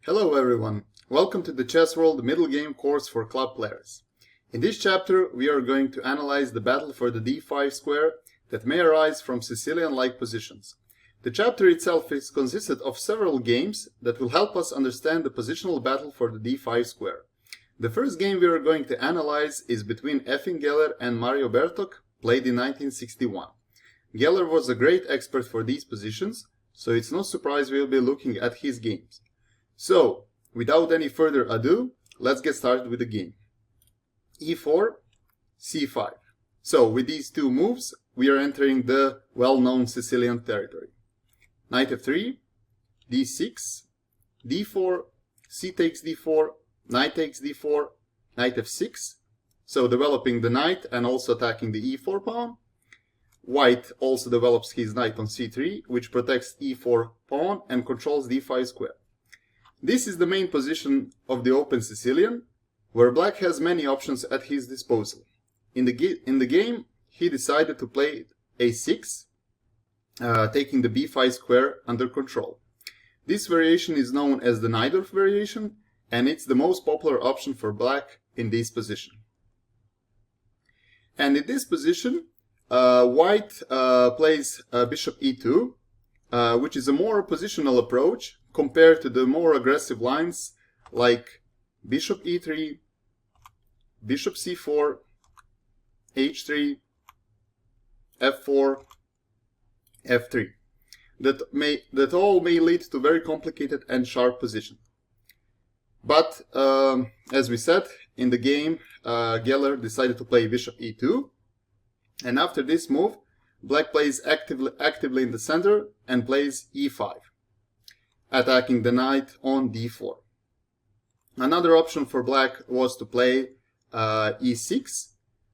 Hello everyone, welcome to the Chess World Middle Game course for club players. In this chapter we are going to analyze the battle for the d5 square that may arise from Sicilian-like positions. The chapter itself is consisted of several games that will help us understand the positional battle for the d5 square. The first game we are going to analyze is between Efim Geller and Mario Bertok, played in 1961. Geller was a great expert for these positions, so it's no surprise we'll be looking at his games. So, without any further ado, let's get started with the game. e4, c5. So, with these two moves, we are entering the well-known Sicilian territory. Knight f3, d6, d4, c takes d4, knight takes d4, knight f6. So, developing the knight and also attacking the e4 pawn. White also develops his knight on c3, which protects e4 pawn and controls d5 square. This is the main position of the open Sicilian, where black has many options at his disposal. In the game, he decided to play a6, taking the b5 square under control. This variation is known as the Najdorf variation, and it's the most popular option for black in this position. And in this position, white plays bishop e2, which is a more positional approach compared to the more aggressive lines like bishop e3, bishop c4, h3, f4, f3. That all may lead to very complicated and sharp positions. But as we said, in the game, Geller decided to play bishop e2, and after this move, black plays actively in the center and plays e5, attacking the knight on d4. Another option for black was to play e6,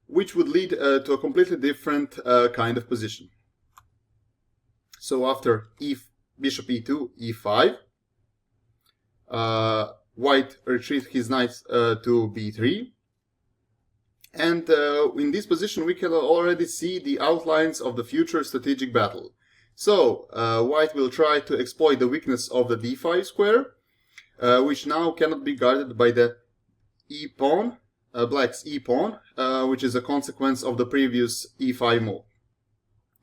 which would lead to a completely different kind of position. So after bishop e2, e5, white retreats his knight to b3. And in this position we can already see the outlines of the future strategic battle. So, white will try to exploit the weakness of the d5 square, which now cannot be guarded by the e-pawn, black's e-pawn, which is a consequence of the previous e5 move.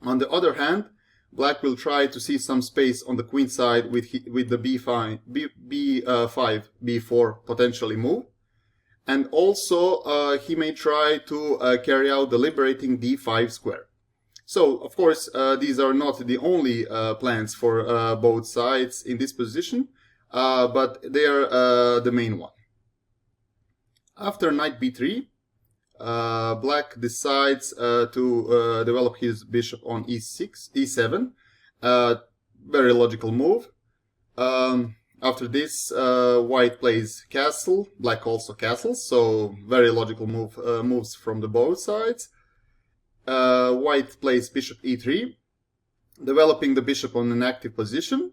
On the other hand, black will try to see some space on the queen side with the b5, b4 potentially move. And also, he may try to carry out the liberating d5 square. So, of course, these are not the only plans for both sides in this position, but they are the main one. After knight b3, black decides to develop his bishop on e7, very logical move. After this, white plays castle, black also castles, so very logical moves from the both sides. White plays bishop e3, developing the bishop on an active position.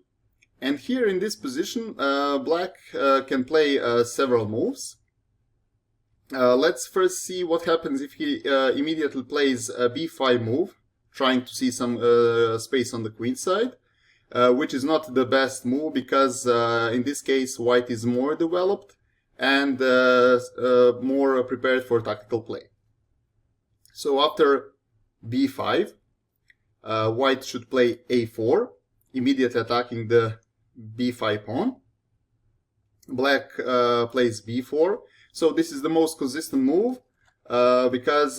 And here in this position, black can play several moves. Let's first see what happens if he immediately plays a b5 move, trying to see some space on the queen side, which is not the best move because in this case white is more developed and more prepared for tactical play. So after b5, white should play a4, immediately attacking the b5 pawn. Black plays b4. So this is the most consistent move because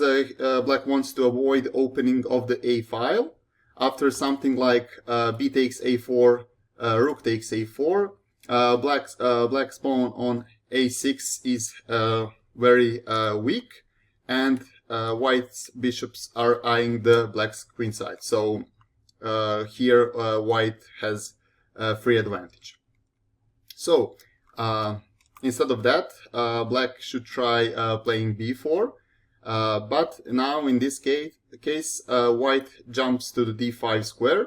black wants to avoid opening of the a file. After something like b takes a4, rook takes a4, black's pawn on a6 is very weak, and white's bishops are eyeing the black's queen side. So here white has free advantage. So instead of that, black should try playing b4, but now in this case white jumps to the d5 square,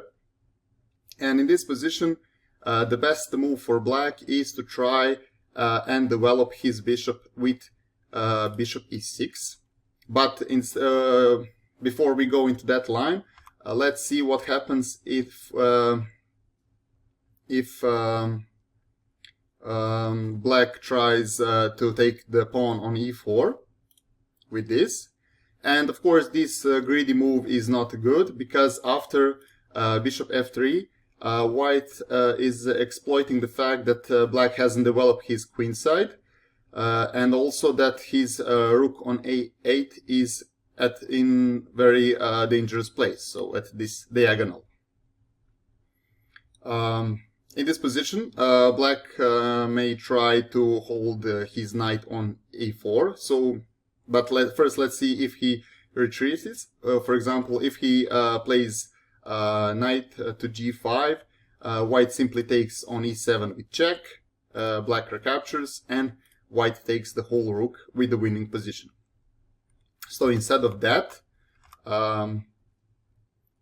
and in this position the best move for black is to try and develop his bishop with bishop e6. But before we go into that line, let's see what happens if Black tries to take the pawn on e4 with this. And of course, this greedy move is not good, because after bishop f3, white is exploiting the fact that black hasn't developed his queen side, and also that his rook on a8 is in very dangerous place, so at this diagonal. In this position, black may try to hold his knight on a4. But first let's see if he retreats. For example, if he plays knight to g5, white simply takes on e7 with check, black recaptures, and white takes the whole rook with the winning position. So instead of that,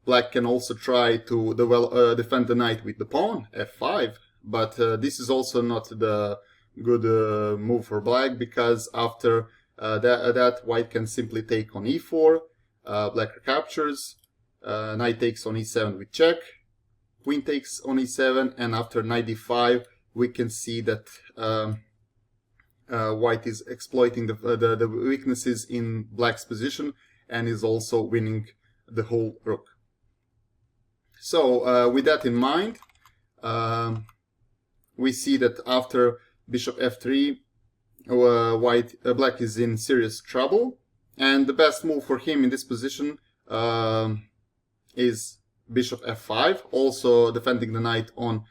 black can also try to defend the knight with the pawn, f5, but this is also not the good move for black, because after that white can simply take on e4, black recaptures, knight takes on e7 with check, queen takes on e7, and after knight d5 we can see that white is exploiting the weaknesses in black's position and is also winning the whole rook. So with that in mind, we see that after bishop f3, black is in serious trouble, and the best move for him in this position is bishop f5, also defending the knight on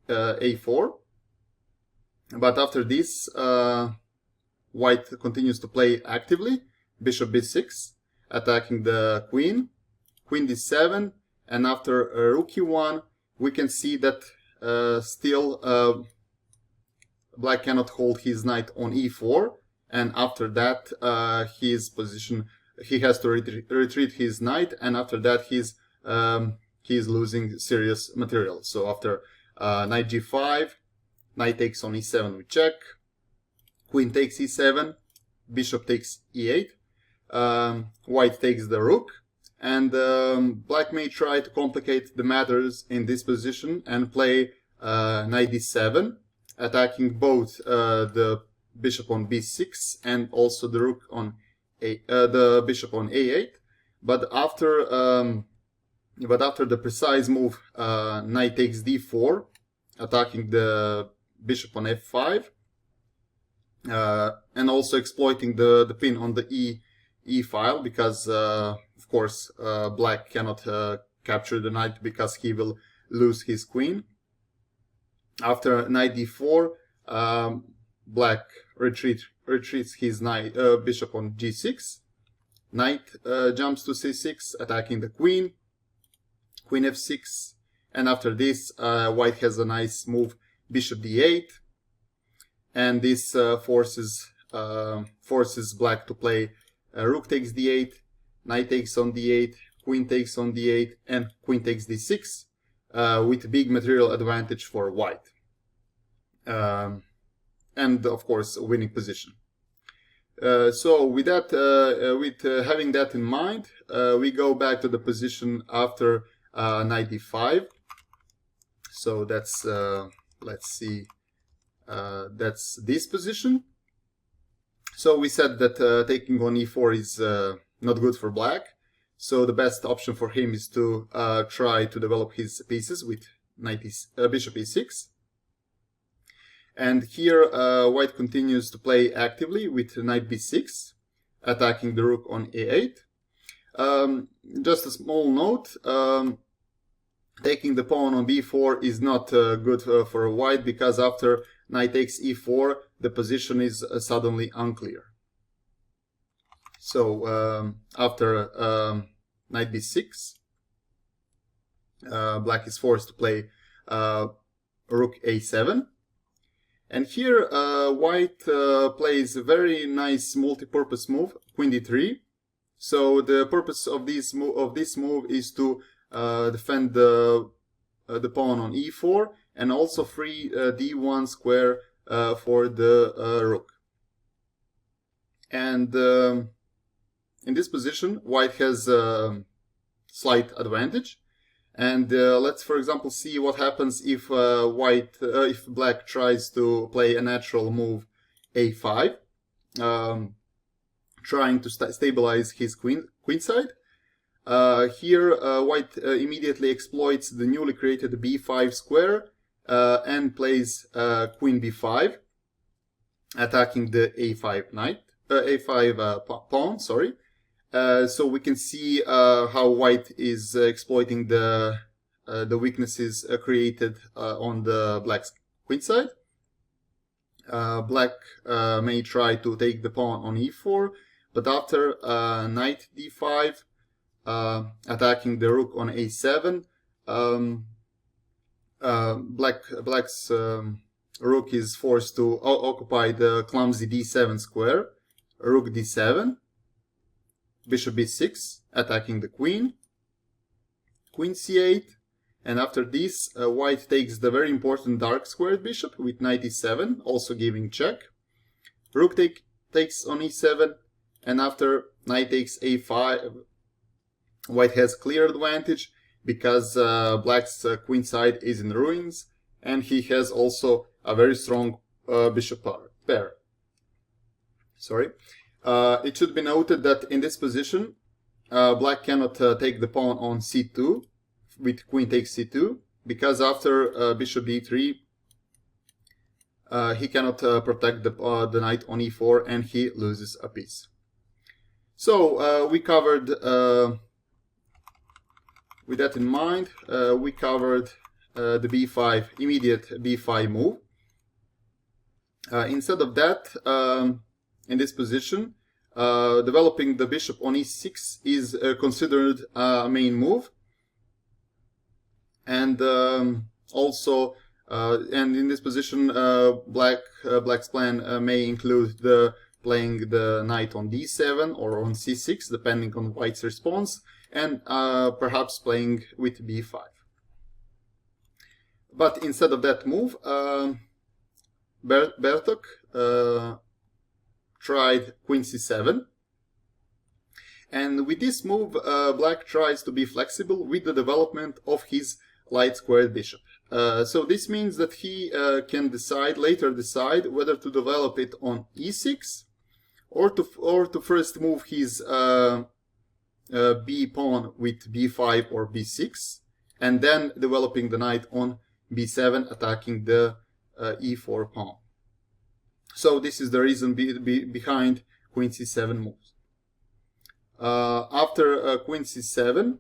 a4. But after this, white continues to play actively, bishop b6, attacking the queen, queen d7, and after rook e1, we can see that still black cannot hold his knight on e4, and after that his position, he has to retreat his knight, and after that he's losing serious material. So after knight g5, knight takes on e7 with check, queen takes e7, bishop takes e8, white takes the rook, and black may try to complicate the matters in this position and play knight d7, attacking both the bishop on b6 and also the rook on the bishop on a8. But after the precise move, knight takes d4, attacking the bishop on f5, and also exploiting the pin on the e file, because of course black cannot capture the knight because he will lose his queen. After knight d4, black retreats his knight, bishop on g6, knight jumps to c6, attacking the queen, queen f6, and after this white has a nice move, bishop d8, and this forces black to play rook takes d8, knight takes on d8, queen takes on d8, and queen takes d6, with big material advantage for white, and of course a winning position. So with that, having that in mind, we go back to the position after knight d5. So that's let's see, that's this position. So we said that taking on e4 is not good for black. So the best option for him is to try to develop his pieces with bishop e6. And here white continues to play actively with knight b6, attacking the rook on a8. Just a small note, taking the pawn on b4 is not good for white, because after knight takes e4, the position is suddenly unclear. So after knight b6, black is forced to play rook a7. And here white plays a very nice multi-purpose move, queen d3. So the purpose of this move is to defend the pawn on e4 and also free d1 square for the rook. And in this position, white has a slight advantage, And let's, for example, see what happens if if black tries to play a natural move a5, trying to stabilize his queenside. Here, white immediately exploits the newly created b5 square and plays queen b5, attacking the a5 pawn. Sorry. So we can see how white is exploiting the weaknesses created on the black's queenside. Black may try to take the pawn on e4, but after knight d5, attacking the rook on a7, black's rook is forced to occupy the clumsy d7 square, rook d7, bishop b6, attacking the queen, queen c8, and after this, white takes the very important dark squared bishop with knight e7, also giving check. Rook takes on e7, and after knight takes a5, white has clear advantage because black's queenside is in ruins, and he has also a very strong bishop pair. Sorry. It should be noted that in this position, black cannot take the pawn on c2 with queen takes c2, because after bishop d3, he cannot protect the knight on e4, and he loses a piece. So we covered, with that in mind, we covered the b5, immediate b5 move. Instead of that, in this position, developing the bishop on e6 is considered a main move, and also, and in this position, black's plan may include playing the knight on d7 or on c6, depending on white's response, and perhaps playing with b5. But instead of that move, Bartók tried queen c7, and with this move, black tries to be flexible with the development of his light squared bishop. So this means that he can later decide whether to develop it on e6 or to first move his b pawn with b5 or b6, and then developing the knight on b7, attacking the e4 pawn. So this is the reason behind queen c7 moves. After queen c7,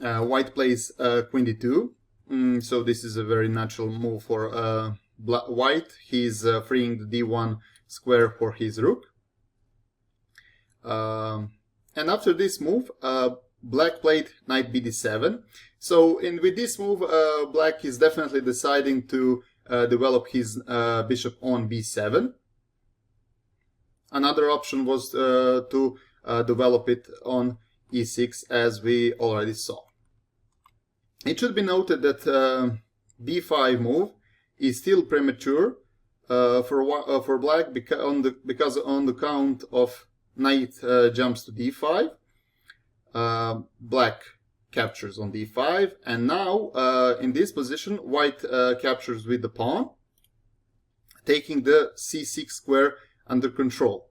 white plays queen d2. So this is a very natural move for white. He's freeing the d1 square for his rook. And after this move, black played knight bd7. So with this move, black is definitely deciding to develop his bishop on b7. Another option was to develop it on e6, as we already saw. It should be noted that b5 move is still premature for black because on the count of knight jumps to d5, black captures on d5, and now in this position, white captures with the pawn, taking the c6 square under control.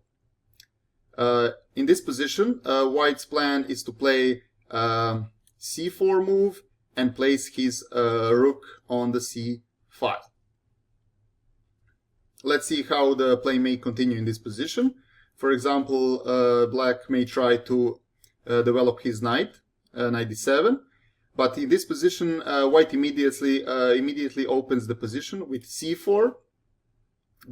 In this position, white's plan is to play c4 move and place his rook on the c file. Let's see how the play may continue in this position. For example, black may try to develop his knight, knight d7, but in this position, white immediately opens the position with c4,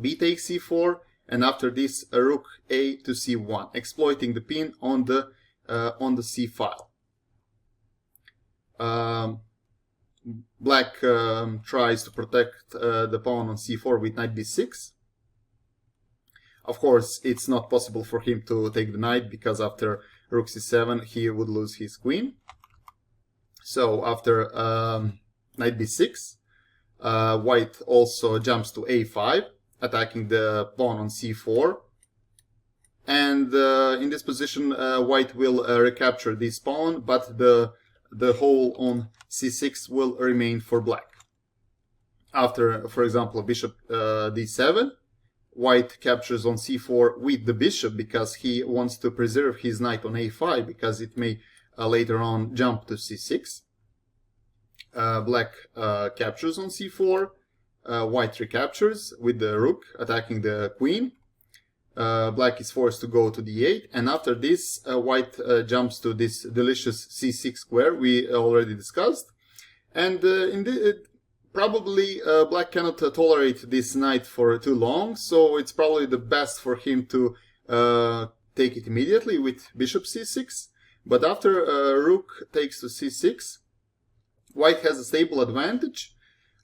b takes c4, and after this, rook a to c1, exploiting the pin on the c file. Black tries to protect the pawn on c4 with knight b6. Of course, it's not possible for him to take the knight, because after rook c7 he would lose his queen. So after knight b6, white also jumps to a5, attacking the pawn on c4. And in this position, white will recapture this pawn, but the the hole on c6 will remain for black. After, for example, bishop d7, white captures on c4 with the bishop because he wants to preserve his knight on a5 because it may later on jump to c6. Black captures on c4, white recaptures with the rook attacking the queen. Black is forced to go to d8, and after this white jumps to this delicious c6 square we already discussed. And probably black cannot tolerate this knight for too long, so it's probably the best for him to take it immediately with bishop c6. But after rook takes to c6, white has a stable advantage,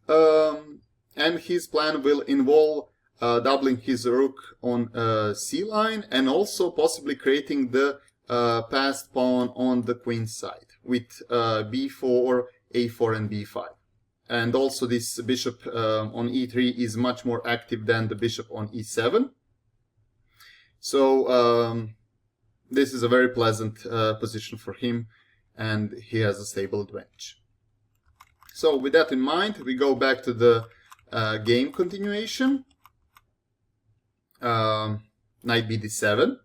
and his plan will involve doubling his rook on c line and also possibly creating the passed pawn on the queen's side with b4, a4 and b5. And also this bishop on e3 is much more active than the bishop on e7. So this is a very pleasant position for him, and he has a stable advantage. So with that in mind, we go back to the game continuation. Knight bd7.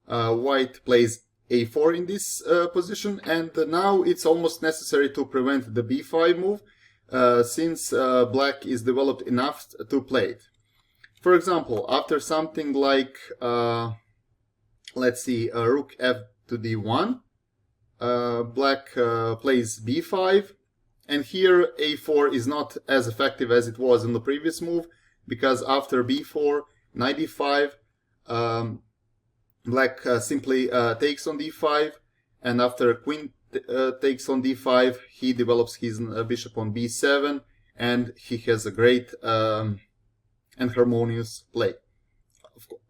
White plays a4 in this position, and now it's almost necessary to prevent the b5 move, since black is developed enough to play it. For example, after something like, let's see, rook f to d1, black plays b5, and here a4 is not as effective as it was in the previous move, because after b4, knight d5, black simply takes on d5, and after queen takes on d5, he develops his bishop on b7, and he has a great and harmonious play.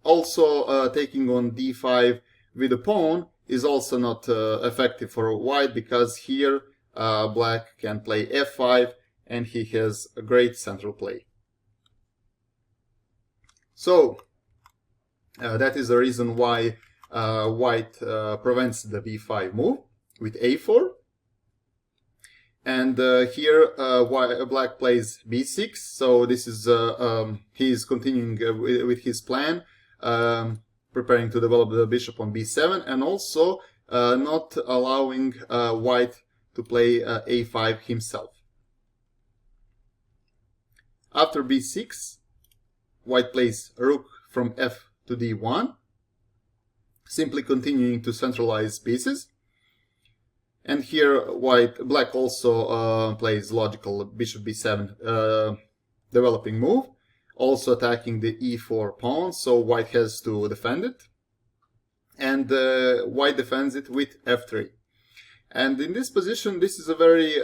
Also, taking on d5 with a pawn is also not effective for white, because here black can play f5, and he has a great central play. So that is the reason why white prevents the b5 move with a4. And here black plays b6. So this is he is continuing with his plan, preparing to develop the bishop on b7, and also not allowing white to play a5 himself. After b6, white plays rook from f to d1, simply continuing to centralize pieces. And here black also plays logical bishop b7 developing move, also attacking the e4 pawn, so white has to defend it. And white defends it with f3. And in this position, this is a very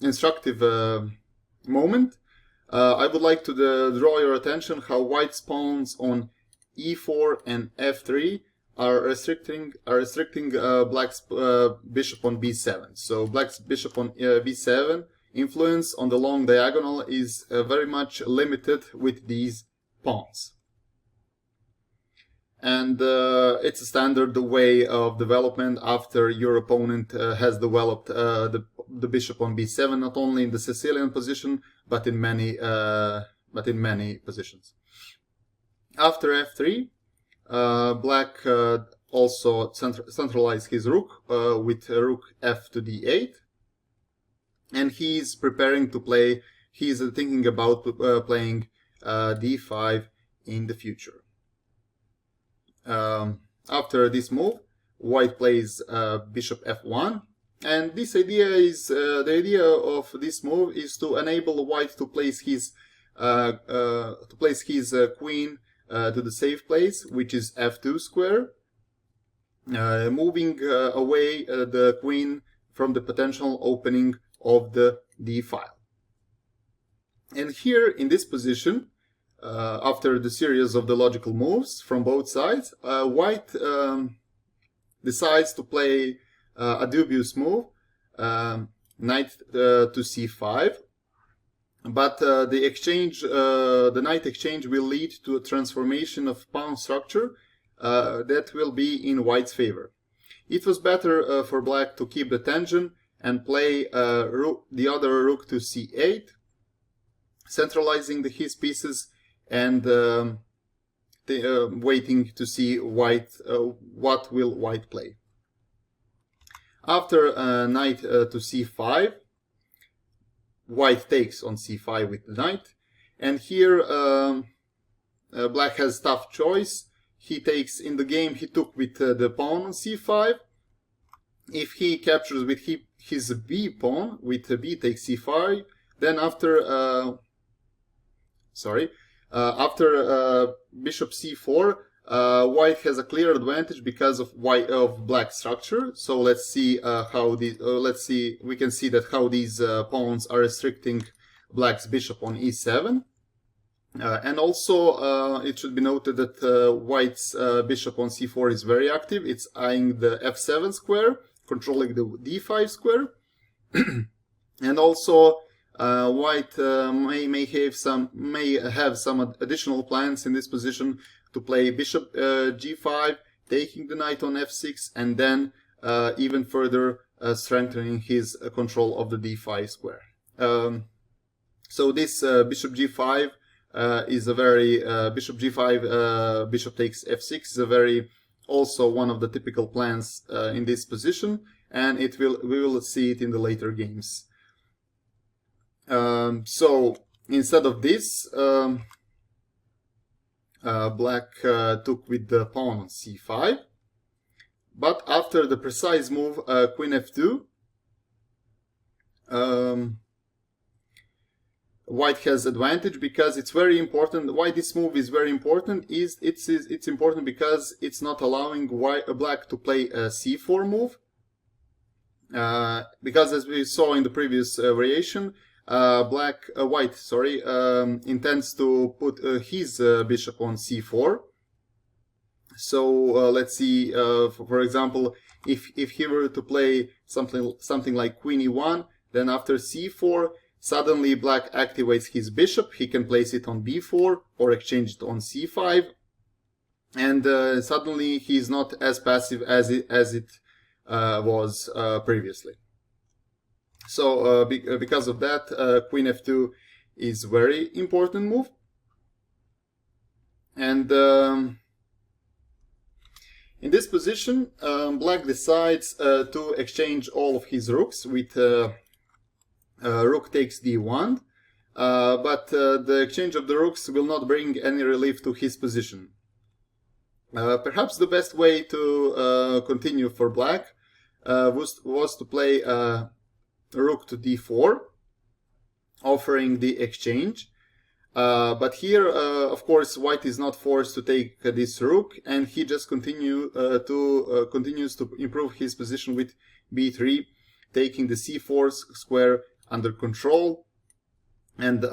instructive moment. I would like to draw your attention how white's pawns on e4 and f3 are restricting black's bishop on b7. So black's bishop on b7 influence on the long diagonal is very much limited with these pawns. And it's a standard way of development after your opponent has developed the bishop on b7, not only in the Sicilian position, but in many positions. After f3, black also centralized his rook with rook f to d8, and he's preparing to play. He's thinking about playing d5 in the future. After this move, white plays bishop f1, and this idea is the idea of this move is to enable white to place his queen to the safe place, which is f2 square, moving away the queen from the potential opening of the d file. And here in this position, after the series of the logical moves from both sides, white decides to play a dubious move, knight to c5. But the knight exchange will lead to a transformation of pawn structure that will be in white's favor. it was better for black to keep the tension and play the other rook to c8, centralizing his pieces and waiting to see what will white play. After knight to c5, white takes on c5 with the knight, and here black has tough choice. He takes in the game, he took with the pawn on c5. If he captures with his b pawn, with b takes c5, then after bishop c4, white has a clear advantage because of black structure. So let's see how these. We can see that how these pawns are restricting black's bishop on e7. And also, it should be noted that white's bishop on c4 is very active. It's eyeing the f7 square, controlling the d5 square. And also, white may have some additional plans in this position to play bishop g5, taking the knight on f6, and then even further strengthening his control of the d5 square. So this bishop g5 is a very bishop g5, bishop takes f6 is a very also one of the typical plans in this position, and we will see it in the later games. So instead of this, black took with the pawn on c5, but after the precise move queen f2, white has advantage because it's very important. Why this move is very important is it's important because it's not allowing black to play a c4 move, because as we saw in the previous variation, white intends to put his bishop on c4. So let's see, for example, if he were to play something like queen e1, then after c4, suddenly black activates his bishop. He can place it on b4 or exchange it on c5, and suddenly he's not as passive as it was previously. So because of that, queen f2 is very important move. And in this position, black decides to exchange all of his rooks with rook takes d1, but the exchange of the rooks will not bring any relief to his position. Perhaps the best way to continue for black was to play rook to d4, offering the exchange. But here, of course, white is not forced to take this rook, and he just continues to improve his position with b3, taking the c4 square under control, and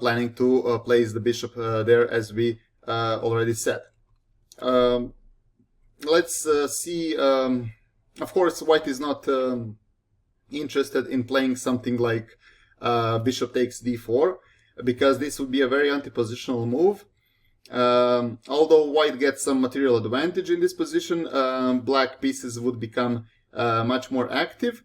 planning to place the bishop there, as we already said. Let's see. Of course, white is not interested in playing something like bishop takes d4, because this would be a very anti-positional move. Although white gets some material advantage in this position, black pieces would become much more active.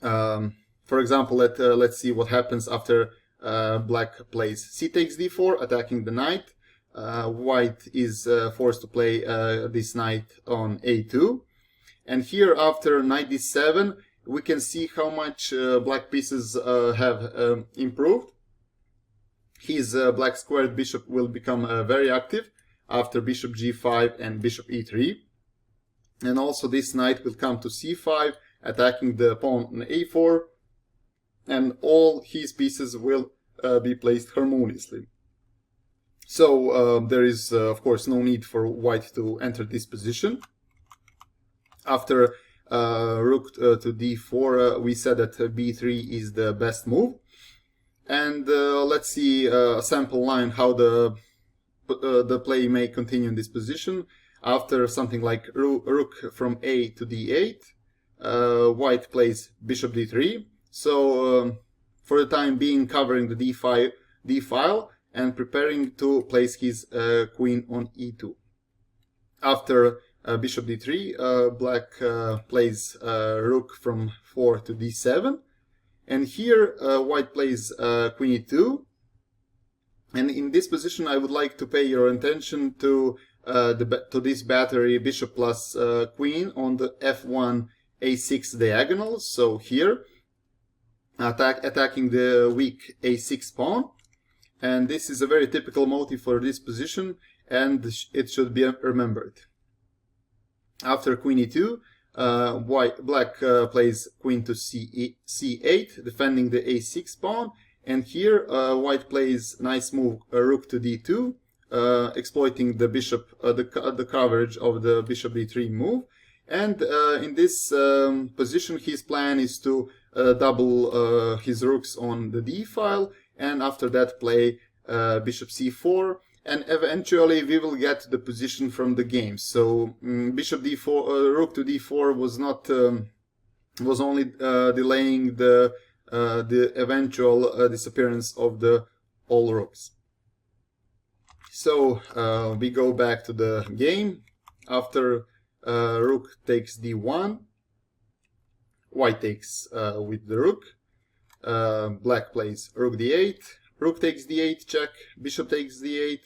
For example, let's see what happens after black plays c takes d4, attacking the knight. White is forced to play this knight on a2. And here, after knight d7, we can see how much black pieces have improved. His black squared bishop will become very active after bishop g5 and bishop e3. And also this knight will come to c5, attacking the pawn on a4. And all his pieces will be placed harmoniously. So there is, of course, no need for white to enter this position. After rook to d4, we said that b3 is the best move. And let's see a sample line how the play may continue in this position. After something like rook from a to d8, white plays bishop d3. So for the time being, covering the d file and preparing to place his queen on e2. After bishop d3, black plays rook from 4 to d7, and here white plays queen e2. And in this position, I would like to pay your attention to this battery bishop plus queen on the f1 a6 diagonal. So here, attacking the weak a6 pawn, and this is a very typical motif for this position, and it should be remembered. After queen e2, black plays queen to c8, defending the a6 pawn, and here white plays nice move rook to d2, exploiting the bishop, the coverage of the bishop d3 move. And in this position, his plan is to double his rooks on the d file, and after that play bishop c4, and eventually we will get the position from the game. So bishop d4, rook to d4 was not was only delaying the eventual disappearance of the all rooks. So we go back to the game. After rook takes d1, white takes with the rook, black plays rook d8, rook takes d8 check, bishop takes d8,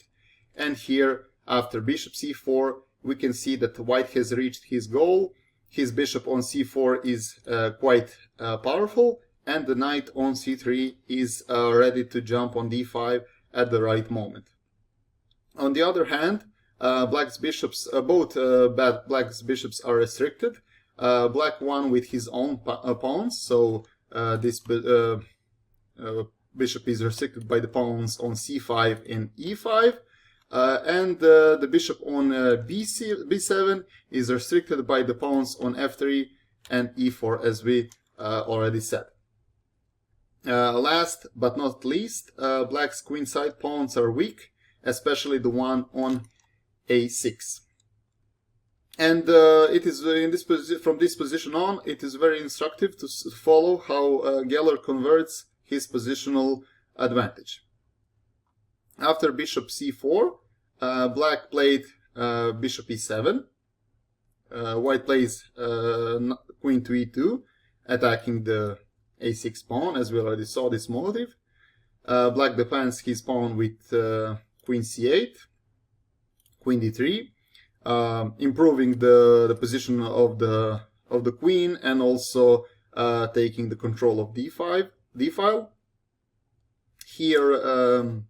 and here after bishop c4 we can see that white has reached his goal. His bishop on c4 is quite powerful, and the knight on c3 is ready to jump on d5 at the right moment. On the other hand, black's bishops, both black's bishops are restricted. Black won with his own pawns, so this bishop is restricted by the pawns on c5 and e5, and the bishop on b7 is restricted by the pawns on f3 and e4, as we already said. Last but not least, black's queenside pawns are weak, especially the one on a6. And it is in this from this position on, it is very instructive to follow how Geller converts his positional advantage. After bishop c4, black played bishop e7. White plays queen to e2, attacking the a6 pawn, as we already saw this motive. Black defends his pawn with queen c8, queen d3, improving the position of the queen, and also taking the control of d file. Here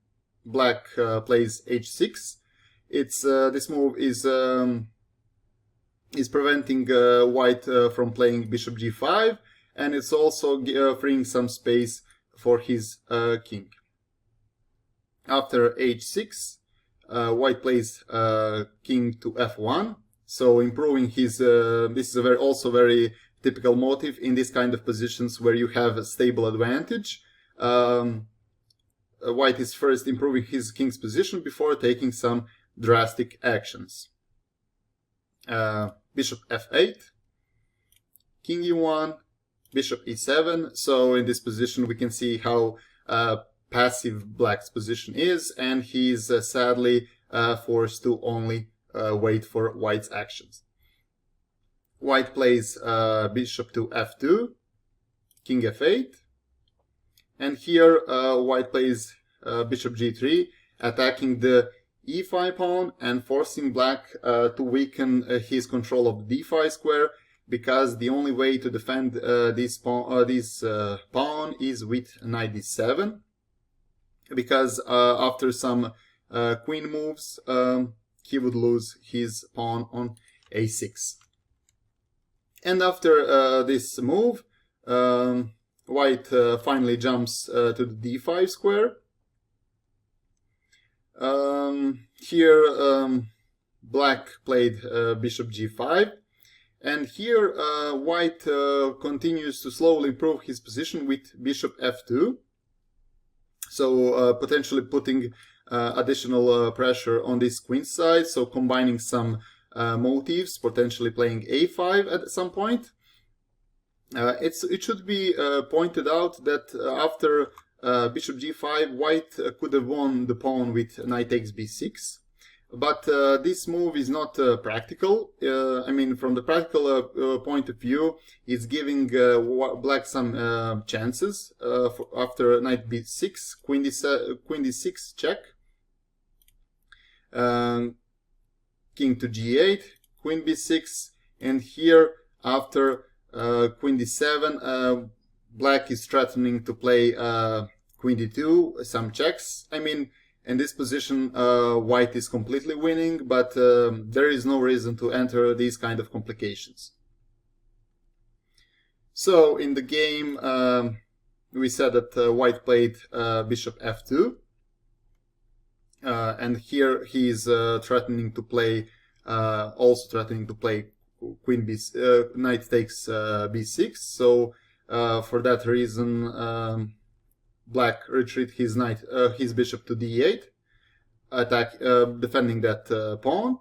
black plays h6. This move is preventing white from playing bishop g5, and it's also freeing some space for his king. After h6, white plays king to f1, so improving his. This is also very typical motive in this kind of positions where you have a stable advantage. White is first improving his king's position before taking some drastic actions. Bishop f8, king e1, bishop e7. So in this position we can see how passive black's position is, and he's sadly forced to only wait for white's actions. White plays bishop to f2, king f8, and here white plays bishop g3, attacking the e5 pawn and forcing black to weaken his control of the d5 square, because the only way to defend this pawn is with knight d7, because after some queen moves he would lose his pawn on a6. And after this move, white finally jumps to the d5 square. Here black played bishop g5, and here white continues to slowly improve his position with bishop f2, so potentially putting additional pressure on this queen side, so combining some motifs, potentially playing a5 at some point. It should be pointed out that after bishop g5, white could have won the pawn with knight takes b6, but this move is not practical. I mean, from the practical point of view, it's giving black some chances. After knight b6, queen d6 check, king to g8, queen b6, and here after queen d7, black is threatening to play queen d2, some checks. I mean, in this position, white is completely winning, but there is no reason to enter these kind of complications. So in the game, we said that white played bishop f2, and here he is threatening to play, also threatening to play queen b, knight takes b6. So for that reason, black retreat his knight, his bishop to d8, attack, defending that pawn.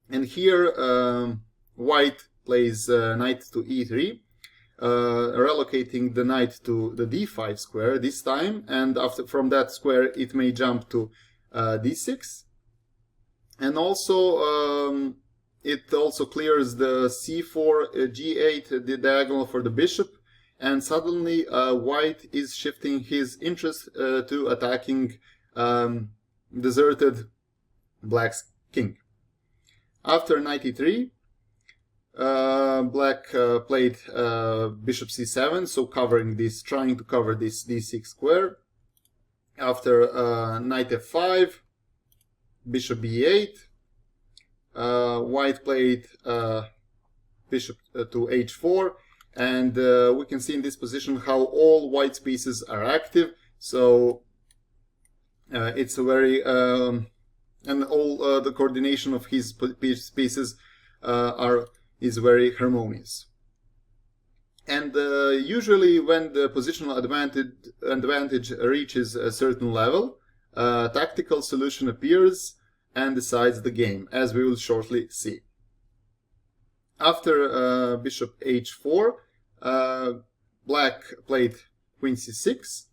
And here white plays knight to e3, relocating the knight to the d5 square this time, and after from that square it may jump to d6, and also it also clears the c4, g8, the diagonal for the bishop, and suddenly white is shifting his interest to attacking deserted black's king. After knight e3, black played bishop c7, so covering this, trying to cover this d6 square. After knight f5, bishop b8, white played bishop to h4, and we can see in this position how all white's pieces are active. So it's a very and all the coordination of his pieces is very harmonious. And usually when the positional advantage reaches a certain level, tactical solution appears and decides the game, as we will shortly see. After bishop h4, black played queen c6,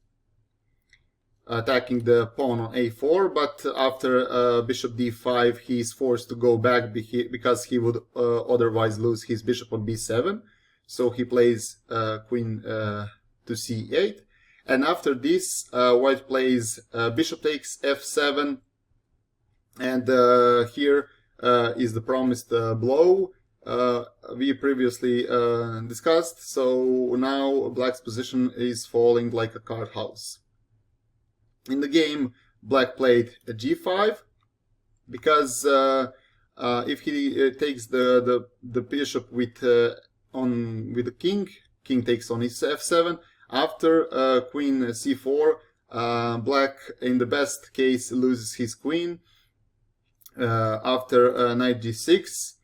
attacking the pawn on a4, but after bishop d5 he is forced to go back because he would otherwise lose his bishop on b7. So he plays queen to c8, and after this white plays bishop takes f7, and here is the promised blow we previously discussed. So now black's position is falling like a card house. In the game, black played a g5 because if he takes the bishop with the king takes on his f7. After queen c4, black in the best case loses his queen. After knight g6,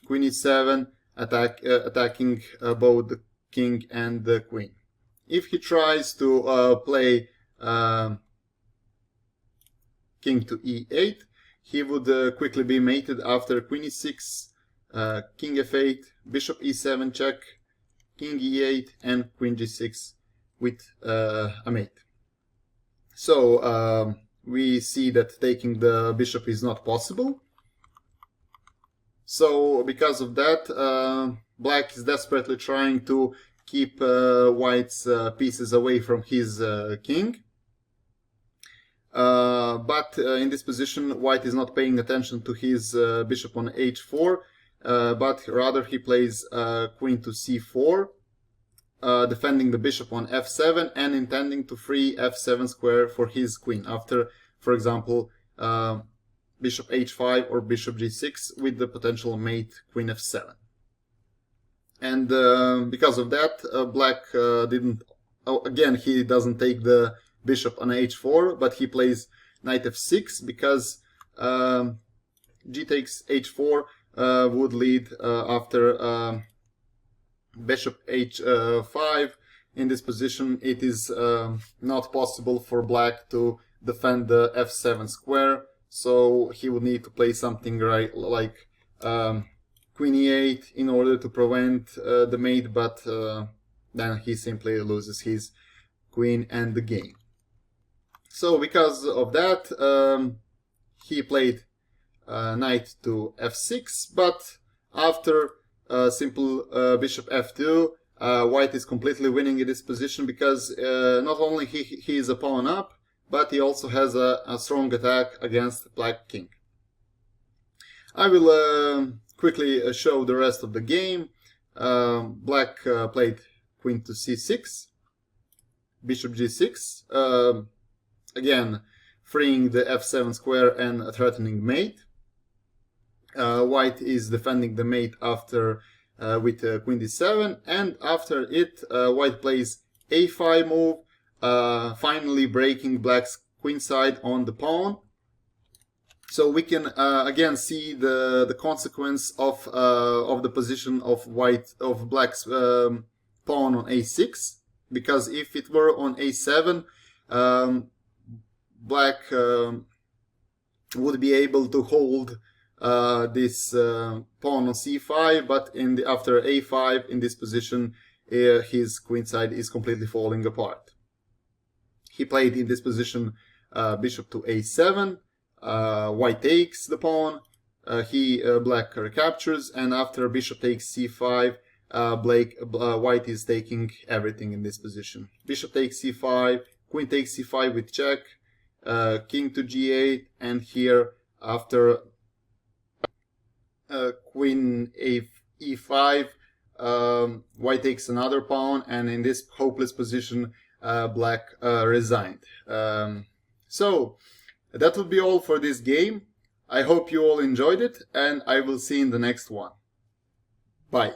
queen e7, attacking both the king and the queen. If he tries to play king to e8, he would quickly be mated after queen e6, king f8, bishop e7 check, king e8, and queen g6 with a mate. So we see that taking the bishop is not possible. So because of that, black is desperately trying to keep white's pieces away from his king. But in this position, white is not paying attention to his bishop on h4, but rather he plays queen to c4, defending the bishop on f7 and intending to free f7 square for his queen after, for example, bishop h5 or bishop g6 with the potential mate queen f7. And because of that, black didn't... Oh, again, he doesn't take the bishop on h4, but he plays knight f6 because g takes h4 would lead after bishop h5. In this position, it is not possible for black to defend the f7 square, so he would need to play something like queen e8 in order to prevent the mate, but then he simply loses his queen and the game. So because of that, he played knight to f6, but after simple bishop f2, white is completely winning in this position because not only he is a pawn up, but he also has a strong attack against black king. I will quickly show the rest of the game. Black played queen to c6, bishop g6, again freeing the f7 square and threatening mate. White is defending the mate after with queen d7, and after it white plays a5 move, finally breaking black's queen side on the pawn. So we can again see the consequence of the position of black's pawn on a6, because if it were on a7, black would be able to hold this pawn on c5, but after a5 in this position, his queen side is completely falling apart. He played in this position bishop to a7. White takes the pawn, black recaptures, and after bishop takes c5, white is taking everything in this position. Bishop takes c5, queen takes c5 with check, king to g8, and here after queen e5, white takes another pawn, and in this hopeless position black resigned. So that would be all for this game. I hope you all enjoyed it, and I will see you in the next one. Bye.